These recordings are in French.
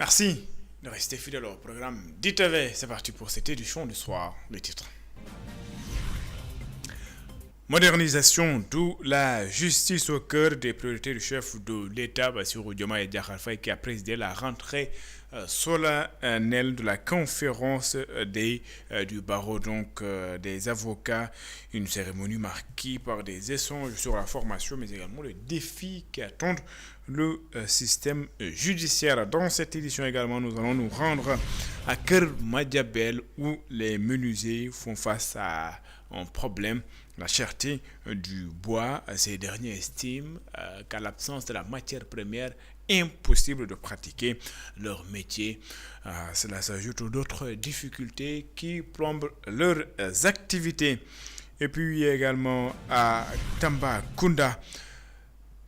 Merci de rester fidèle au programme d'ITV. C'est parti pour cette édition du soir. Les titres. Modernisation de la justice au cœur des priorités du chef de l'État, Bassirou Diomaye Diakhar Faye, qui a présidé la rentrée solennelle de la conférence du barreau des avocats, une cérémonie marquée par des échanges sur la formation mais également les défis qui attendent le système judiciaire. Dans cette édition également, nous allons nous rendre à Ker Madiabel où les menuisiers font face à un problème, la cherté du bois. Ces derniers estiment qu'à l'absence de la matière première, impossible de pratiquer leur métier. Cela s'ajoute aux d'autres difficultés qui plombent leurs activités. Et puis également à Tambacounda,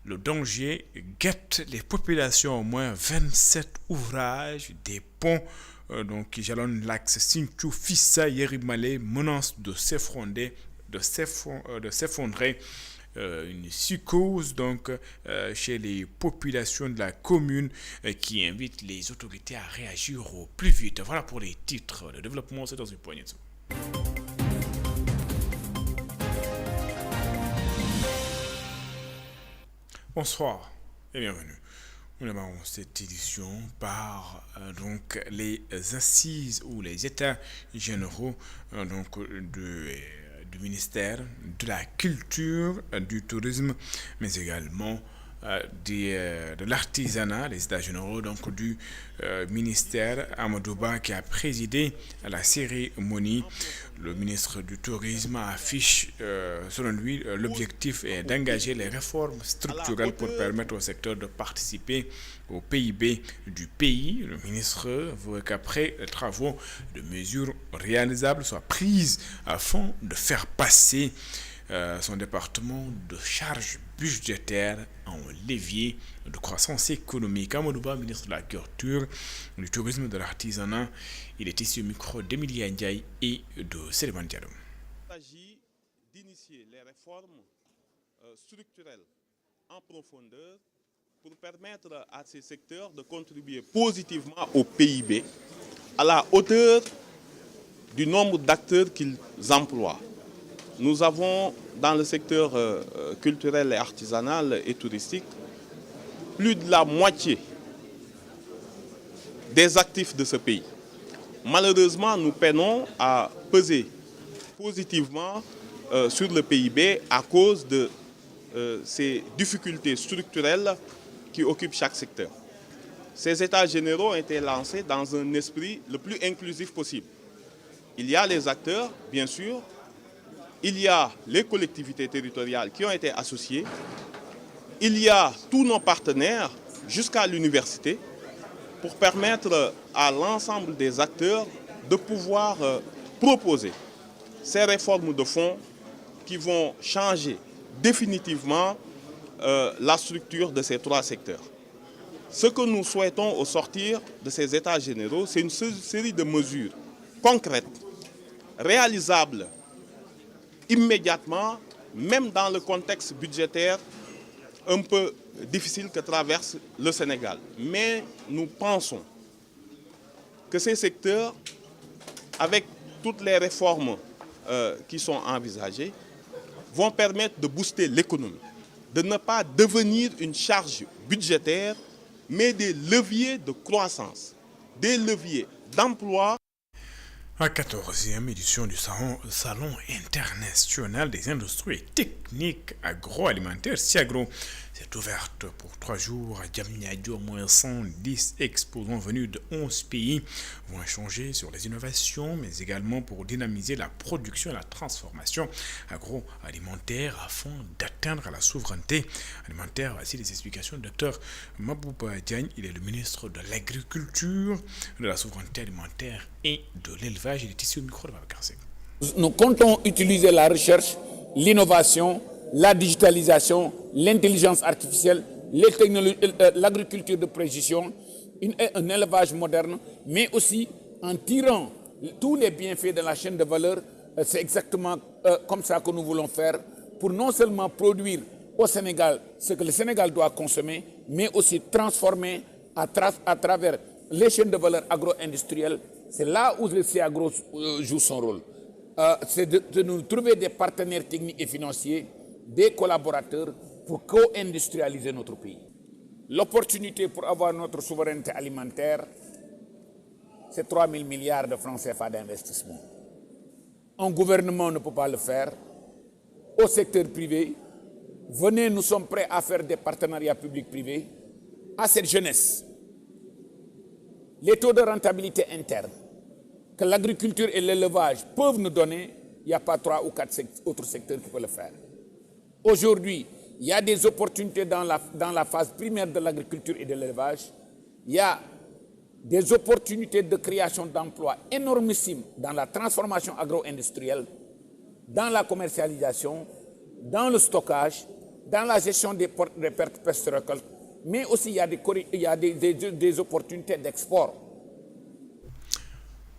le danger guette les populations. Au moins 27 ouvrages, des ponts qui jalonnent l'axe Sinthiou-Fissa-Yerimale menacent de s'effondrer. Une psychose chez les populations de la commune qui invite les autorités à réagir au plus vite. Voilà pour les titres. Le développement, c'est dans une poignée de secondes. Bonsoir et bienvenue. Nous avons cette édition par les assises ou les états généraux du ministère de la culture, du tourisme, mais également de l'artisanat, les états généraux du ministère. Amadouba qui a présidé la cérémonie. Le ministre du tourisme affiche, selon lui, l'objectif est d'engager les réformes structurelles pour permettre au secteur de participer au PIB du pays. Le ministre veut qu'après les travaux, de mesures réalisables soient prises afin de faire passer son département de charges budgétaires en levier de croissance économique. Amadouba, ministre de la Culture, du Tourisme et de l'Artisanat, il est ici au micro d'Emilie Ndiaye et de Séléman Diallo. Il s'agit d'initier les réformes structurelles en profondeur pour permettre à ces secteurs de contribuer positivement au PIB à la hauteur du nombre d'acteurs qu'ils emploient. Nous avons dans le secteur culturel et artisanal et touristique plus de la moitié des actifs de ce pays. Malheureusement, nous peinons à peser positivement sur le PIB à cause de ces difficultés structurelles qui occupent chaque secteur. Ces états généraux ont été lancés dans un esprit le plus inclusif possible. Il y a les acteurs, bien sûr. Il y a les collectivités territoriales qui ont été associées. Il y a tous nos partenaires jusqu'à l'université pour permettre à l'ensemble des acteurs de pouvoir proposer ces réformes de fond qui vont changer définitivement la structure de ces trois secteurs. Ce que nous souhaitons au sortir de ces états généraux, c'est une série de mesures concrètes, réalisables immédiatement, même dans le contexte budgétaire un peu difficile que traverse le Sénégal. Mais nous pensons que ces secteurs, avec toutes les réformes qui sont envisagées, vont permettre de booster l'économie, de ne pas devenir une charge budgétaire, mais des leviers de croissance, des leviers d'emploi. La 14e édition du Salon international des industries et techniques agroalimentaires, SIAGRO, s'est ouverte pour 3 jours à Diamniadio. Au moins 110 exposants venus de 11 pays vont échanger sur les innovations, mais également pour dynamiser la production et la transformation agroalimentaire afin d'atteindre la souveraineté alimentaire. Voici les explications du Dr Mabouba Diagne. Il est le ministre de l'Agriculture, de la souveraineté alimentaire et de l'élevage. Il est ici au micro de Babacar Seck. Nous comptons utiliser la recherche, l'innovation, la digitalisation, l'intelligence artificielle, les technologies, l'agriculture de précision, un élevage moderne, mais aussi en tirant tous les bienfaits de la chaîne de valeur. C'est exactement comme ça que nous voulons faire pour non seulement produire au Sénégal ce que le Sénégal doit consommer, mais aussi transformer à travers les chaînes de valeur agro-industrielles, c'est là où le CIAGRO joue son rôle. C'est de nous trouver des partenaires techniques et financiers, des collaborateurs pour co-industrialiser notre pays. L'opportunité pour avoir notre souveraineté alimentaire, c'est 3 000 milliards de francs CFA d'investissement. Un gouvernement ne peut pas le faire. Au secteur privé, venez, nous sommes prêts à faire des partenariats publics-privés. À cette jeunesse, les taux de rentabilité interne que l'agriculture et l'élevage peuvent nous donner, il n'y a pas 3 ou 4 autres secteurs qui peuvent le faire. Aujourd'hui, il y a des opportunités dans la phase primaire de l'agriculture et de l'élevage. Il y a des opportunités de création d'emplois énormissimes dans la transformation agro-industrielle, dans la commercialisation, dans le stockage, dans la gestion des pertes post-récolte, mais aussi il y a des opportunités d'export.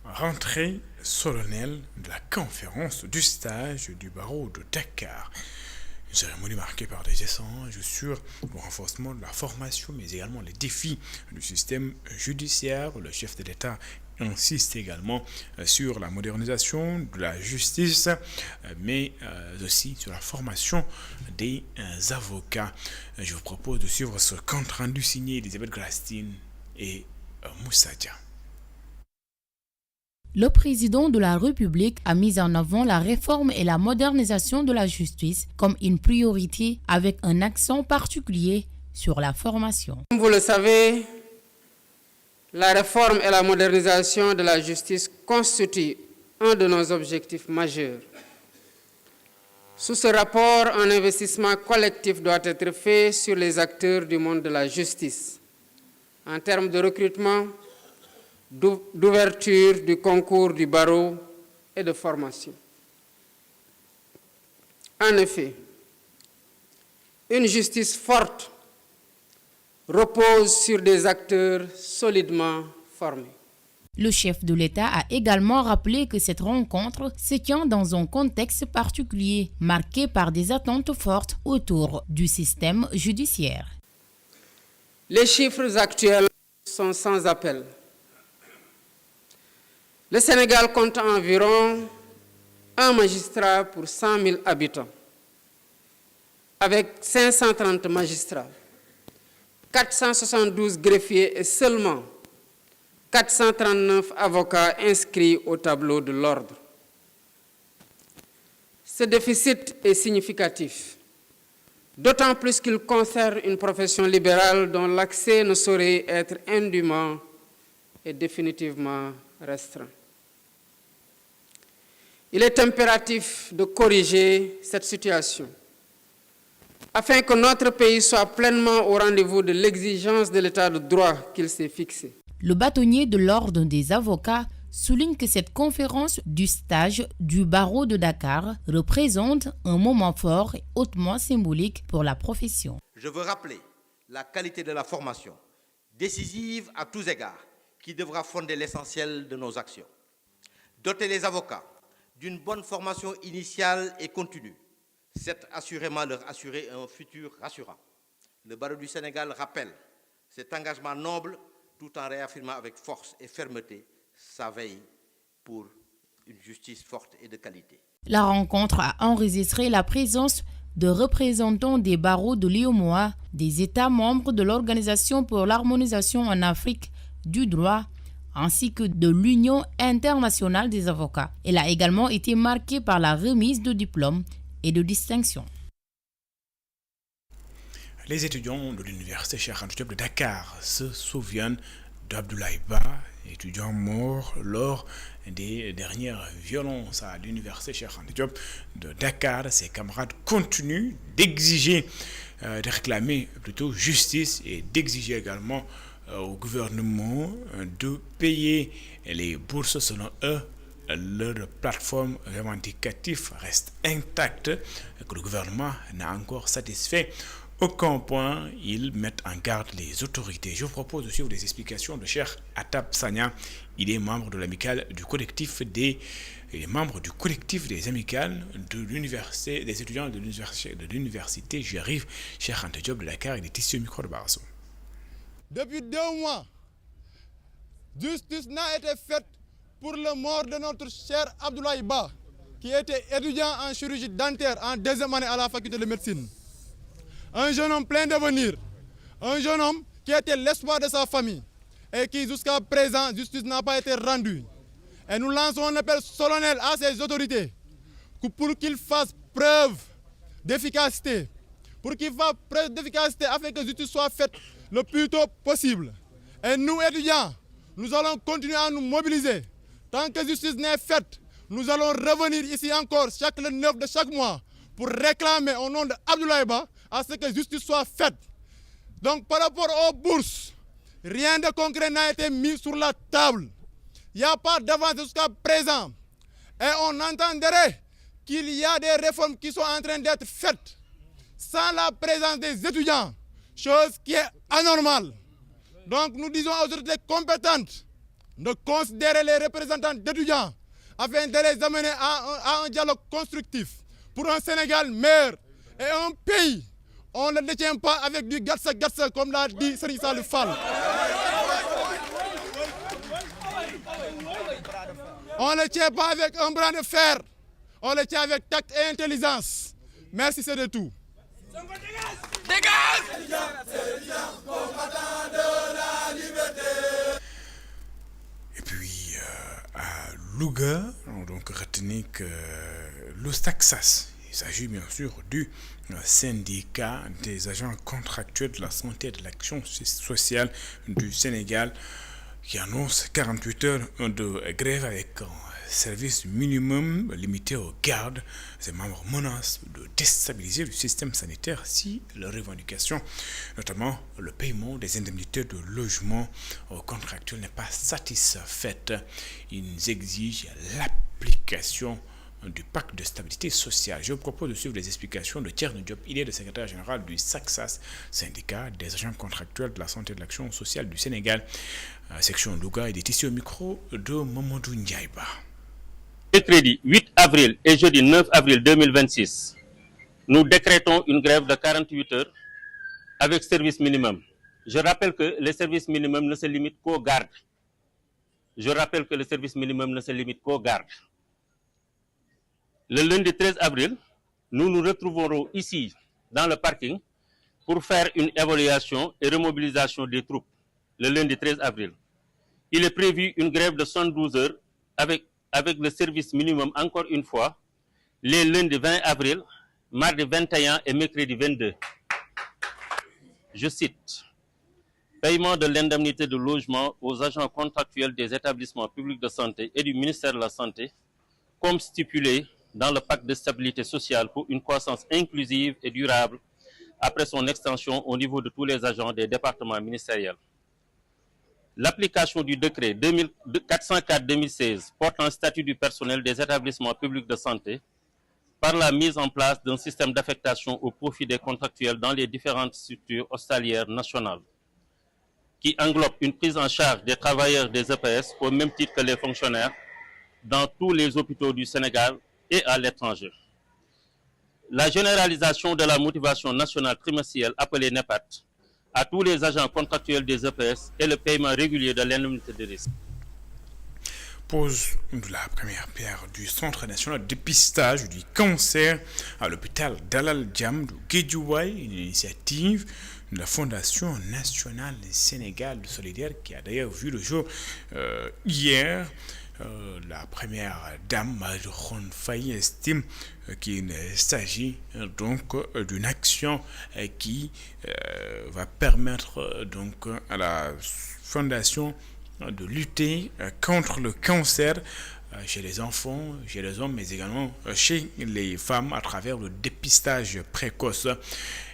Rentrée solennelle de la conférence du stage du barreau de Dakar. Une cérémonie marquée par des échanges sur le renforcement de la formation, mais également les défis du système judiciaire. Le chef de l'État insiste également sur la modernisation de la justice, mais aussi sur la formation des avocats. Je vous propose de suivre ce compte rendu signé Elisabeth Glastine et Moussa Dia. Le président de la République a mis en avant la réforme et la modernisation de la justice comme une priorité avec un accent particulier sur la formation. Comme vous le savez, la réforme et la modernisation de la justice constituent un de nos objectifs majeurs. Sous ce rapport, un investissement collectif doit être fait sur les acteurs du monde de la justice, en termes de recrutement, d'ouverture du concours du barreau et de formation. En effet, une justice forte repose sur des acteurs solidement formés. Le chef de l'État a également rappelé que cette rencontre se tient dans un contexte particulier, marqué par des attentes fortes autour du système judiciaire. Les chiffres actuels sont sans appel. Le Sénégal compte environ un magistrat pour 100 000 habitants, avec 530 magistrats, 472 greffiers et seulement 439 avocats inscrits au tableau de l'ordre. Ce déficit est significatif, d'autant plus qu'il concerne une profession libérale dont l'accès ne saurait être indûment et définitivement restreint. Il est impératif de corriger cette situation afin que notre pays soit pleinement au rendez-vous de l'exigence de l'état de droit qu'il s'est fixé. Le bâtonnier de l'Ordre des avocats souligne que cette conférence du stage du barreau de Dakar représente un moment fort et hautement symbolique pour la profession. Je veux rappeler la qualité de la formation, décisive à tous égards, qui devra fonder l'essentiel de nos actions. Doter les avocats d'une bonne formation initiale et continue, c'est assurément leur assurer un futur rassurant. Le barreau du Sénégal rappelle cet engagement noble tout en réaffirmant avec force et fermeté sa veille pour une justice forte et de qualité. La rencontre a enregistré la présence de représentants des barreaux de l'UEMOA, des États membres de l'Organisation pour l'harmonisation en Afrique du droit, ainsi que de l'Union internationale des avocats. Elle a également été marquée par la remise de diplômes et de distinctions. Les étudiants de l'université Cheikh Anta Diop de Dakar se souviennent d'Abdoulaye Ba, étudiant mort lors des dernières violences à l'université Cheikh Anta Diop de Dakar. Ses camarades continuent d'exiger, de réclamer plutôt justice et d'exiger également au gouvernement de payer les bourses. Selon eux, leur plateforme revendicative reste intacte et que le gouvernement n'a encore satisfait aucun point. Ils mettent en garde les autorités. Je vous propose de suivre les explications de Cheikh Atab Sagna. Il est membre de l'amicale du collectif des amicales de l'université, des étudiants de l'université J'arrive Cheikh Anta Diop de Dakar. Il est ici au micro de Barasso. Depuis 2 mois, Justice n'a été faite pour le mort de notre cher Abdoulaye Ba, qui était étudiant en chirurgie dentaire en deuxième année à la faculté de médecine. Un jeune homme plein d'avenir, un jeune homme qui était l'espoir de sa famille et qui jusqu'à présent, justice n'a pas été rendue. Et nous lançons un appel solennel à ces autorités pour qu'ils fassent preuve d'efficacité, afin que justice soit faite le plus tôt possible. Et nous, étudiants, nous allons continuer à nous mobiliser. Tant que justice n'est faite, nous allons revenir ici encore le 9 de chaque mois pour réclamer au nom de Abdoulaye Ba à ce que justice soit faite. Donc par rapport aux bourses, rien de concret n'a été mis sur la table. Il n'y a pas d'avance jusqu'à présent. Et on entendrait qu'il y a des réformes qui sont en train d'être faites sans la présence des étudiants, chose qui est anormale. Donc nous disons aux autorités compétentes de considérer les représentants d'étudiants afin de les amener à un dialogue constructif pour un Sénégal meilleur et un pays. On ne le détient pas avec du gatsa comme l'a dit Serigne Salif Fall. On ne le tient pas avec un bras de fer. On le tient avec tact et intelligence. Merci, c'est de tout. Et puis à Louga, donc retenez que l'Ostaxas, il s'agit bien sûr du syndicat des agents contractuels de la santé et de l'action sociale du Sénégal, qui annonce 48 heures de grève avec un service minimum limité aux gardes. Ces membres menacent de déstabiliser le système sanitaire si leurs revendications, notamment le paiement des indemnités de logement contractuels, n'est pas satisfaite. Ils exigent l'application du pacte de stabilité sociale. Je vous propose de suivre les explications de Thierno Diop. Il est le secrétaire général du SACSAS, syndicat des agents contractuels de la santé et de l'action sociale du Sénégal, section Louga. Il est ici au micro de Mamadou Ndiaïba. Mercredi 8 avril et jeudi 9 avril 2026, nous décrétons une grève de 48 heures avec service minimum. Je rappelle que le service minimum ne se limite qu'aux gardes. Le lundi 13 avril, nous nous retrouverons ici dans le parking pour faire une évaluation et remobilisation des troupes le lundi 13 avril. Il est prévu une grève de 72 heures avec le service minimum encore une fois les lundis 20 avril, mardi 21 et mercredi 22. Je cite: paiement de l'indemnité de logement aux agents contractuels des établissements publics de santé et du ministère de la Santé, comme stipulé dans le pacte de stabilité sociale pour une croissance inclusive et durable après son extension au niveau de tous les agents des départements ministériels. L'application du décret 404-2016 portant statut du personnel des établissements publics de santé par la mise en place d'un système d'affectation au profit des contractuels dans les différentes structures hospitalières nationales, qui englobe une prise en charge des travailleurs des EPS au même titre que les fonctionnaires dans tous les hôpitaux du Sénégal et à l'étranger. La généralisation de la motivation nationale trimestrielle appelée NEPAT à tous les agents contractuels des EPS et le paiement régulier de l'indemnité de risque. Pose de la première pierre du Centre national de dépistage du cancer à l'hôpital Dalal Jamm de Guédiawaye, une initiative de la Fondation nationale Sénégal solidaire qui a d'ailleurs vu le jour hier. La première dame, Marie-Khone Faye, estime qu'il s'agit donc d'une action qui va permettre donc à la fondation de lutter contre le cancer chez les enfants, chez les hommes, mais également chez les femmes à travers le dépistage précoce.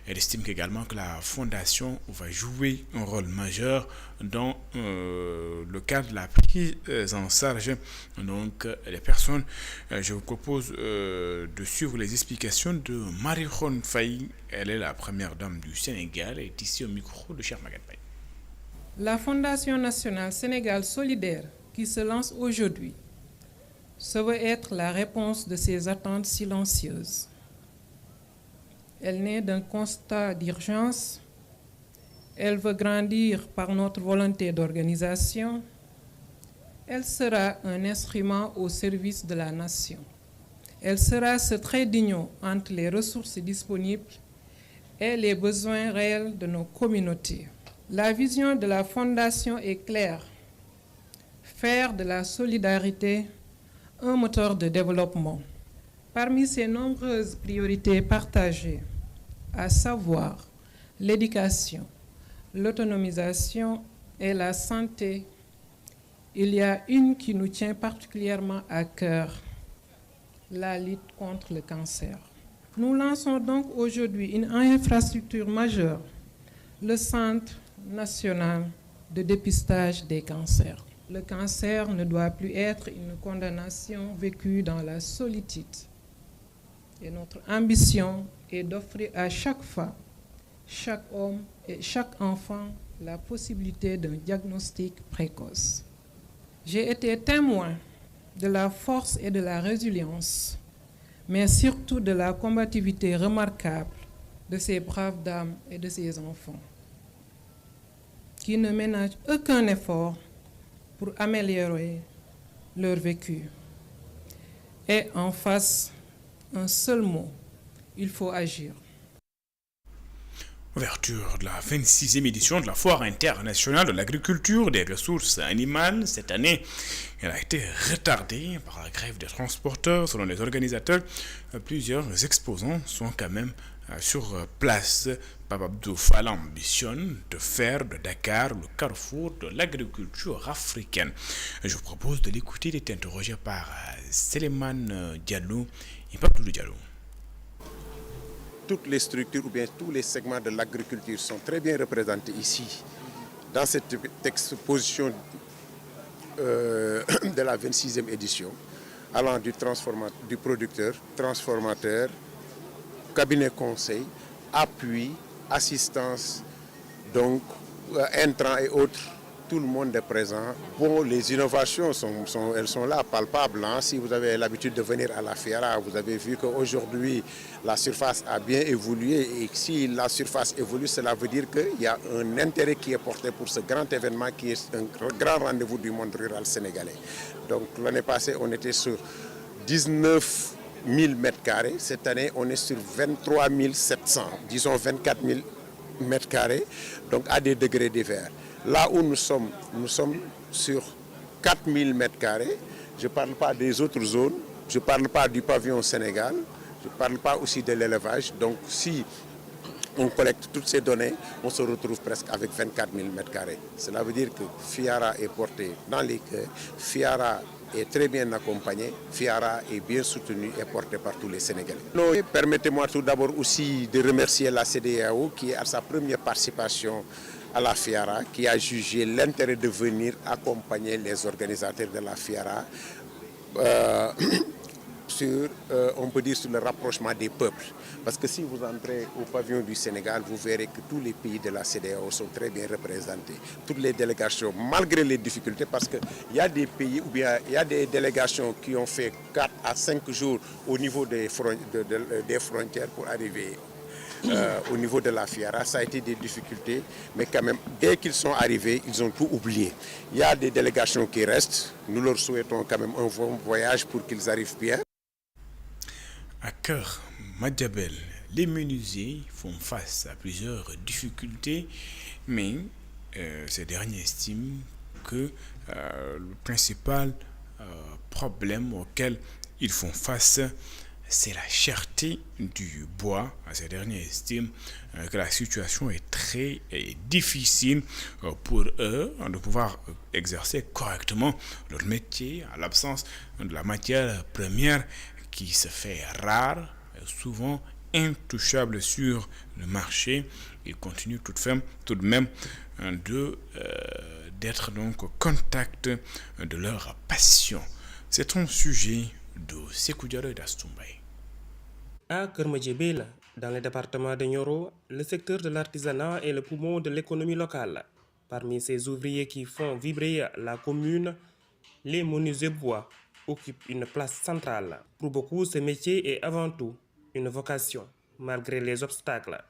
Elle estime également que la fondation va jouer un rôle majeur dans le cadre de la prise en charge donc des personnes. Je vous propose de suivre les explications de Marie-Khone Faye. Elle est la première dame du Sénégal et est ici au micro de Cheikh Maguette Faye. La Fondation nationale Sénégal solidaire qui se lance aujourd'hui se veut être la réponse de ces attentes silencieuses. Elle naît d'un constat d'urgence. Elle veut grandir par notre volonté d'organisation Elle sera un instrument au service de la nation. Elle sera ce trait d'union entre les ressources disponibles et les besoins réels de nos communautés. La vision de la Fondation est claire. Faire de la solidarité un moteur de développement. Parmi ces nombreuses priorités partagées, à savoir l'éducation, l'autonomisation et la santé, il y a une qui nous tient particulièrement à cœur, la lutte contre le cancer. Nous lançons donc aujourd'hui une infrastructure majeure, le Centre national de dépistage des cancers. Le cancer ne doit plus être une condamnation vécue dans la solitude. Et notre ambition est d'offrir à chaque femme, chaque homme et chaque enfant la possibilité d'un diagnostic précoce. J'ai été témoin de la force et de la résilience, mais surtout de la combativité remarquable de ces braves dames et de ces enfants, qui ne ménagent aucun effort pour améliorer leur vécu. Et en face, un seul mot, il faut agir. Ouverture de la 26e édition de la Foire internationale de l'agriculture des ressources animales. Cette année, elle a été retardée par la grève des transporteurs. Selon les organisateurs, plusieurs exposants sont quand même sur place. Pape Abdou Fall ambitionne de faire de Dakar le carrefour de l'agriculture africaine. Je vous propose de l'écouter. Il est interrogé par Selemane Diallo et Pape Abdou Diallo. Toutes les structures ou bien tous les segments de l'agriculture sont très bien représentés ici, dans cette exposition de la 26e édition, allant du producteur, transformateur, cabinet conseil, appui, assistance, donc intrants et autres. Tout le monde est présent. Bon, les innovations, elles sont là, palpables. Hein. Si vous avez l'habitude de venir à la Fiara, vous avez vu qu'aujourd'hui, la surface a bien évolué. Et si la surface évolue, cela veut dire qu'il y a un intérêt qui est porté pour ce grand événement qui est un grand rendez-vous du monde rural sénégalais. Donc l'année passée, on était sur 19 000 m². Cette année, on est sur 23 700, disons 24 000 m², donc à des degrés divers. Là où nous sommes sur 4000 m². Je ne parle pas des autres zones, je ne parle pas du pavillon Sénégal, je ne parle pas aussi de l'élevage. Donc si on collecte toutes ces données, on se retrouve presque avec 24 000 m². Cela veut dire que Fiara est porté dans les cœurs, Fiara est très bien accompagné, Fiara est bien soutenu et porté par tous les Sénégalais. Permettez-moi tout d'abord aussi de remercier la CEDEAO qui est à sa première participation à la Fiara, qui a jugé l'intérêt de venir accompagner les organisateurs de la Fiara on peut dire sur le rapprochement des peuples. Parce que si vous entrez au pavillon du Sénégal, vous verrez que tous les pays de la CEDEAO sont très bien représentés. Toutes les délégations, malgré les difficultés, parce qu'il y a des pays ou bien il y a des délégations qui ont fait 4 à 5 jours au niveau des frontières pour arriver au niveau de la Fiara. Ça a été des difficultés, mais quand même, dès qu'ils sont arrivés, ils ont tout oublié. Il y a des délégations qui restent. Nous leur souhaitons quand même un bon voyage pour qu'ils arrivent bien. À Cœur Madjabel, les menuisiers font face à plusieurs difficultés, mais ces derniers estiment que le principal problème auquel ils font face, c'est la cherté du bois. Ces derniers estiment que la situation est très difficile pour eux de pouvoir exercer correctement leur métier à l'absence de la matière première qui se fait rare, souvent intouchable sur le marché. Ils continuent tout de même d'être donc au contact de leur passion. C'est un sujet de Sékou Diallo et d'Astumbaye. À Kermadjébel, dans le département de Nioro, le secteur de l'artisanat est le poumon de l'économie locale. Parmi ces ouvriers qui font vibrer la commune, les menuisiers bois occupent une place centrale. Pour beaucoup, ce métier est avant tout une vocation, malgré les obstacles.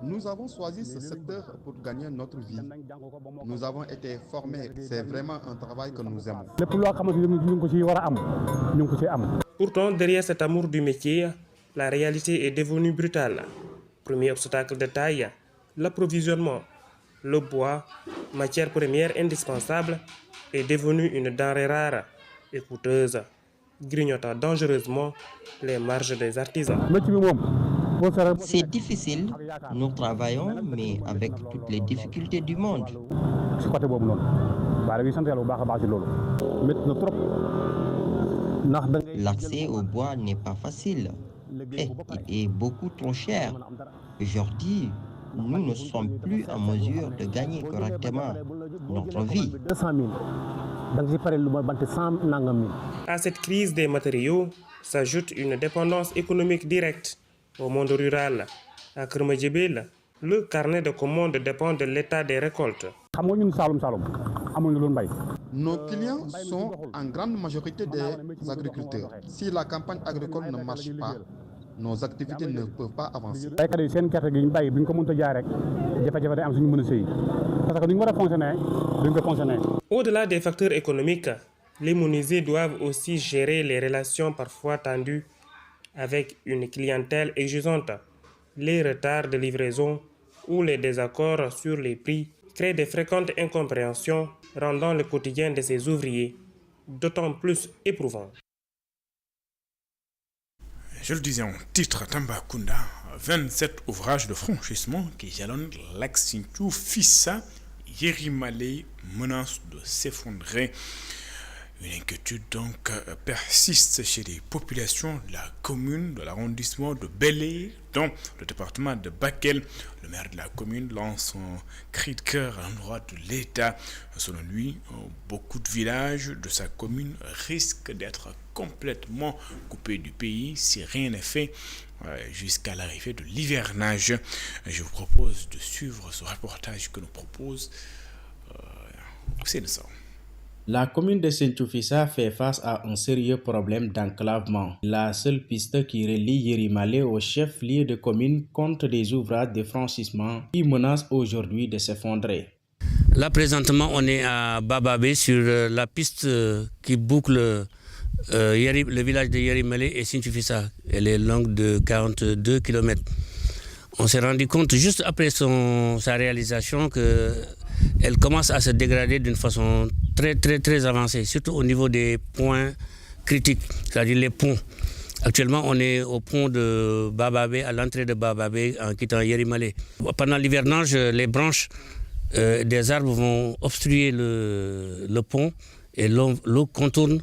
Nous avons choisi ce secteur pour gagner notre vie. Nous avons été formés. C'est vraiment un travail que nous aimons. Pourtant, derrière cet amour du métier, la réalité est devenue brutale. Premier obstacle de taille, l'approvisionnement. Le bois, matière première indispensable, est devenu une denrée rare et coûteuse, grignotant dangereusement les marges des artisans. C'est difficile, nous travaillons, mais avec toutes les difficultés du monde. L'accès au bois n'est pas facile et il est beaucoup trop cher. Aujourd'hui, nous ne sommes plus en mesure de gagner correctement notre vie. À cette crise des matériaux s'ajoute une dépendance économique directe au monde rural. À Keur Madiabel, le carnet de commandes dépend de l'état des récoltes. Nos clients sont en grande majorité des agriculteurs. Si la campagne agricole ne marche pas, nos activités ne peuvent pas avancer. Au-delà des facteurs économiques, les menuisiers doivent aussi gérer les relations parfois tendues avec une clientèle exigeante. Les retards de livraison ou les désaccords sur les prix créent de fréquentes incompréhensions, rendant le quotidien de ces ouvriers d'autant plus éprouvant. Je le disais en titre, Tambacounda, 27 ouvrages de franchissement qui jalonnent l'axe Sinthiou-Fissa, Yérimale menacent de s'effondrer. Une inquiétude donc persiste chez les populations de la commune, de l'arrondissement de Bel-Air, dans le département de Bakel. Le maire de la commune lance un cri de cœur à l'endroit de l'État. Selon lui, beaucoup de villages de sa commune risquent d'être complètement coupés du pays si rien n'est fait jusqu'à l'arrivée de l'hivernage. Je vous propose de suivre ce reportage que nous propose Sénessor. La commune de Sinthiou-Fissa fait face à un sérieux problème d'enclavement. La seule piste qui relie Yérimale au chef-lieu de commune compte des ouvrages de franchissement qui menacent aujourd'hui de s'effondrer. Là, présentement, on est à Bababé sur la piste qui boucle le village de Yérimale et Sinthiou-Fissa. Elle est longue de 42 km. On s'est rendu compte juste après sa réalisation qu'elle commence à se dégrader d'une façon très avancée, surtout au niveau des points critiques, c'est-à-dire les ponts. Actuellement, on est au pont de Bababé, à l'entrée de Bababé, en quittant Yérimale. Pendant l'hivernage, les branches des arbres vont obstruer le pont et l'eau contourne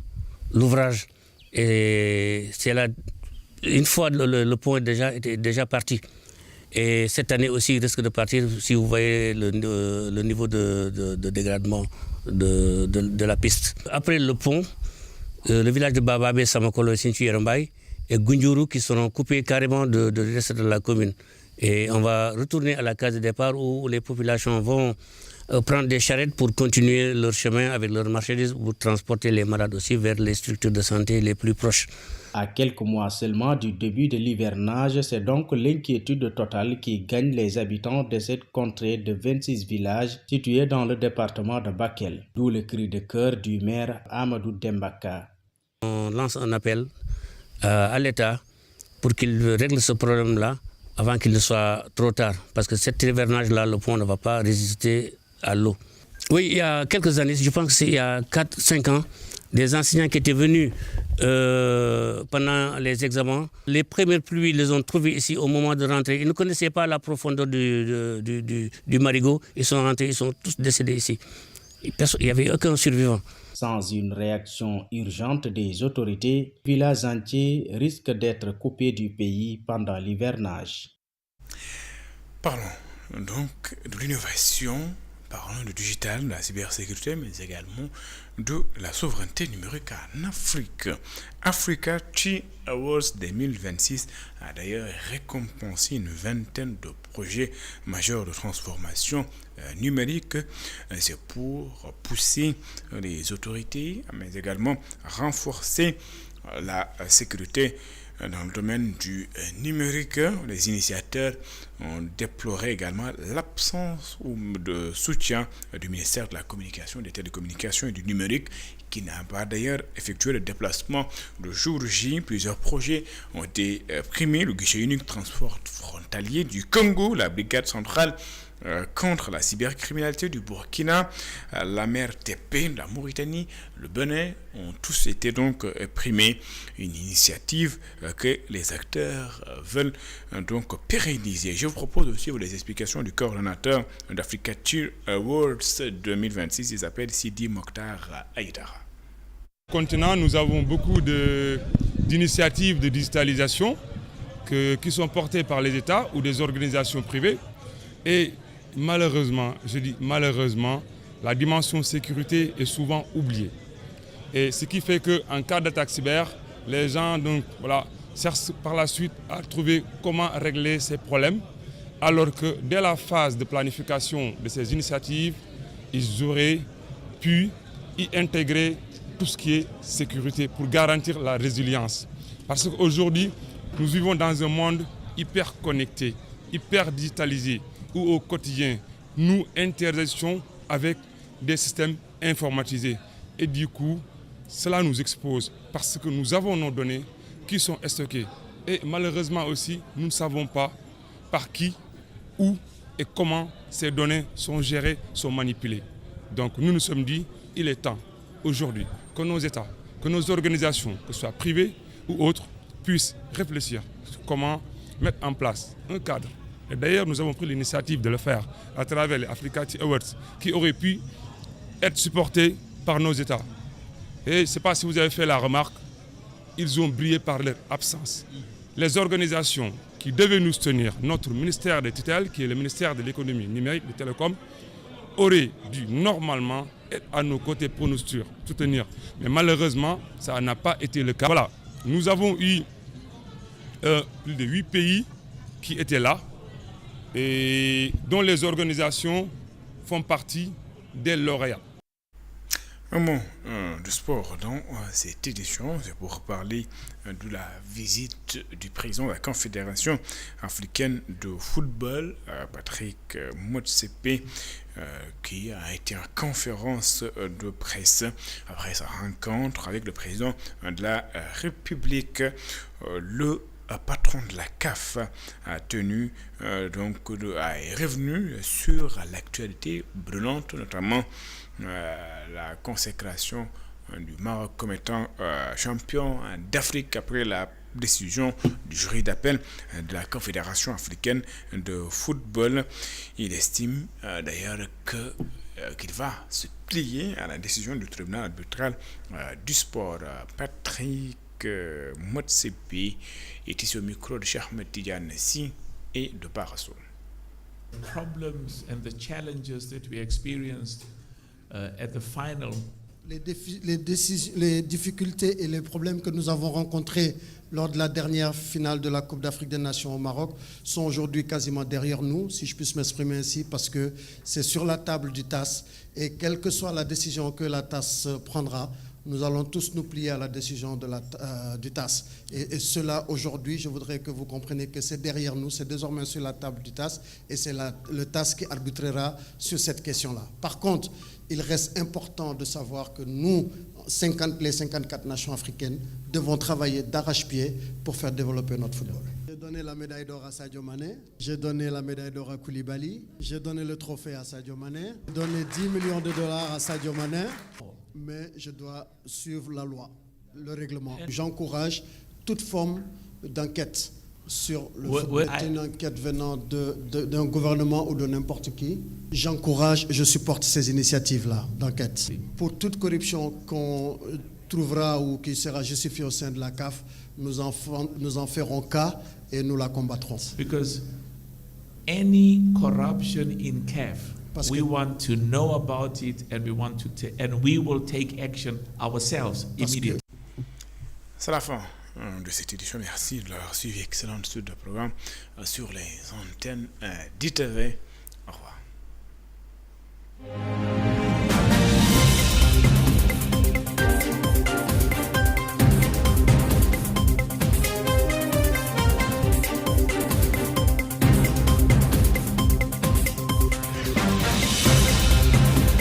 l'ouvrage. Et c'est là, une fois le pont était déjà parti. Et cette année aussi, il risque de partir si vous voyez le niveau de dégradement de la piste. Après le pont, le village de Bababé, Samakolo, Sinthiou, Yerambaye et Gunjuru qui seront coupés carrément de reste de la commune. Et on va retourner à la case de départ où les populations vont prendre des charrettes pour continuer leur chemin avec leurs marchandises pour transporter les malades aussi vers les structures de santé les plus proches. À quelques mois seulement du début de l'hivernage, c'est donc l'inquiétude totale qui gagne les habitants de cette contrée de 26 villages situés dans le département de Bakel. D'où le cri de cœur du maire Amadou Dembaka. On lance un appel à l'État pour qu'il règle ce problème-là avant qu'il ne soit trop tard. Parce que cet hivernage-là, le pont ne va pas résister à l'eau. Oui, il y a quelques années, je pense que c'est il y a 4-5 ans, des enseignants qui étaient venus pendant les examens. Les premières pluies, ils les ont trouvées ici au moment de rentrer. Ils ne connaissaient pas la profondeur du marigot. Ils sont rentrés, ils sont tous décédés ici. Il n'y avait aucun survivant. Sans une réaction urgente des autorités, villages entiers risquent d'être coupés du pays pendant l'hivernage. Parlons donc de l'innovation. Parlons du digital, de la cybersécurité, mais également de la souveraineté numérique en Afrique. Africa Tree Awards 2026 a d'ailleurs récompensé une vingtaine de projets majeurs de transformation numérique. C'est pour pousser les autorités, mais également renforcer la sécurité dans le domaine du numérique. Les initiateurs ont déploré également l'absence de soutien du ministère de la Communication, des Télécommunications et du Numérique, qui n'a pas d'ailleurs effectué le déplacement le jour J. Plusieurs projets ont été primés. Le guichet unique transport frontalier du Congo, la brigade centrale contre la cybercriminalité du Burkina, la mer TP, la Mauritanie, le Bénin ont tous été donc primés. Une initiative que les acteurs veulent donc pérenniser. Je vous propose aussi les explications du coordonnateur d'Africature Awards 2026. Il s'appelle Sidi Mokhtar Aïdara. Au continent, nous avons beaucoup d'initiatives de digitalisation qui sont portées par les États ou des organisations privées. Et malheureusement, je dis malheureusement, la dimension sécurité est souvent oubliée. Et ce qui fait qu'en cas d'attaque cyber, les gens cherchent par la suite à trouver comment régler ces problèmes, alors que dès la phase de planification de ces initiatives, ils auraient pu y intégrer tout ce qui est sécurité pour garantir la résilience. Parce qu'aujourd'hui, nous vivons dans un monde hyper connecté, hyper digitalisé, où au quotidien, nous interagissons avec des systèmes informatisés. Et du coup, cela nous expose parce que nous avons nos données qui sont stockées. Et malheureusement aussi, nous ne savons pas par qui, où et comment ces données sont gérées, sont manipulées. Donc nous nous sommes dit, il est temps aujourd'hui que nos États, que nos organisations, que ce soit privées ou autres, puissent réfléchir sur comment mettre en place un cadre. Et d'ailleurs, nous avons pris l'initiative de le faire à travers les Africature Awards, qui auraient pu être supportés par nos États. Et je ne sais pas si vous avez fait la remarque, ils ont brillé par leur absence. Les organisations qui devaient nous soutenir, notre ministère des tutelles, qui est le ministère de l'économie numérique, des télécoms, auraient dû normalement être à nos côtés pour nous soutenir. Mais malheureusement, ça n'a pas été le cas. Voilà, nous avons eu plus de 8 pays qui étaient là et dont les organisations font partie des lauréats. Un mot de sport dans cette édition, c'est pour parler de la visite du président de la Confédération africaine de football, Patrick Motsepe, qui a été en conférence de presse après sa rencontre avec le président de la République. Le patron de la CAF a est revenu sur l'actualité brûlante, notamment la consécration du Maroc comme étant champion d'Afrique après la décision du jury d'appel de la Confédération africaine de football. Il estime d'ailleurs qu'il va se plier à la décision du tribunal arbitral du sport. Patrick Motsepe est ici au micro de Cheikh Ahmed Tidiane Sy et de Barasso. Problems and the challenges that we experienced at the final. Les difficultés et les problèmes que nous avons rencontrés lors de la dernière finale de la Coupe d'Afrique des Nations au Maroc sont aujourd'hui quasiment derrière nous, si je puis m'exprimer ainsi, parce que c'est sur la table du TAS et quelle que soit la décision que la TAS prendra, nous allons tous nous plier à la décision du TAS. Et cela, aujourd'hui, je voudrais que vous compreniez que c'est derrière nous, c'est désormais sur la table du TAS, et c'est le TAS qui arbitrera sur cette question-là. Par contre, il reste important de savoir que nous, les 54 nations africaines, devons travailler d'arrache-pied pour faire développer notre football. J'ai donné la médaille d'or à Sadio Mané, j'ai donné la médaille d'or à Koulibaly, j'ai donné le trophée à Sadio Mané, j'ai donné 10 millions de dollars à Sadio Mané, mais je dois suivre la loi, le règlement. J'encourage toute forme d'enquête sur le football, une enquête venant d'un gouvernement ou de n'importe qui. J'encourage, je supporte ces initiatives-là d'enquête. Pour toute corruption qu'on trouvera ou qui sera justifiée au sein de la CAF, nous en ferons cas et nous la combattrons. Because any corruption in CAF, we want to know about it and we will take action ourselves immediately. C'est la fin de cette édition. Merci de leur suivi. Excellente suite de programme sur les antennes d'ITV. Au revoir.